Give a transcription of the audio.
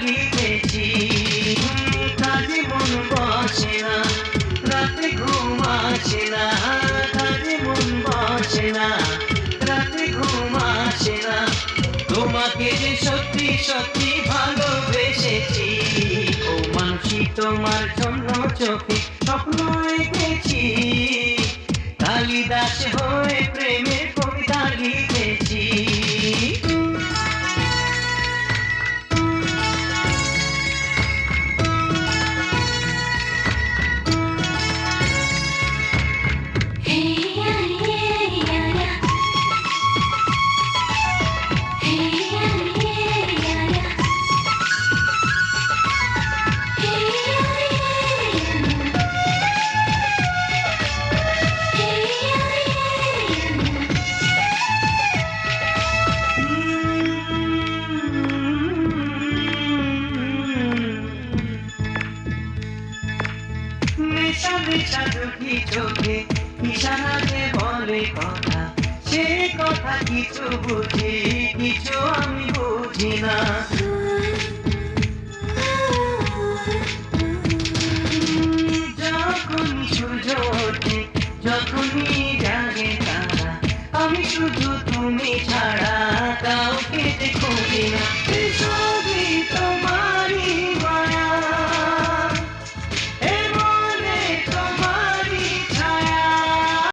লিখেছি কাজে মন বসে না, রাতে ঘুম আসে না, কাজে মন বসে না, রাতে ঘুম আসে না। তোমাকে যে সত্যি সত্যি ভালোবেসেছি, ও মানুষই তোমার জন্য চোখে স্বপ্ন এঁকেছি, কালিদাস হয়ে প্রেমের কবিতা লিখেছি। নেশা নেশা দুটি চোখে ইশারা যে বলে কথা, সে কথা কিছু বুঝি, কিছু আমি বুঝি না। যখনই সূর্য ওঠে, যখনই জাগে তারা, আমি শুধু তুমি ছাড়া কাউকে যে খুঁজি না।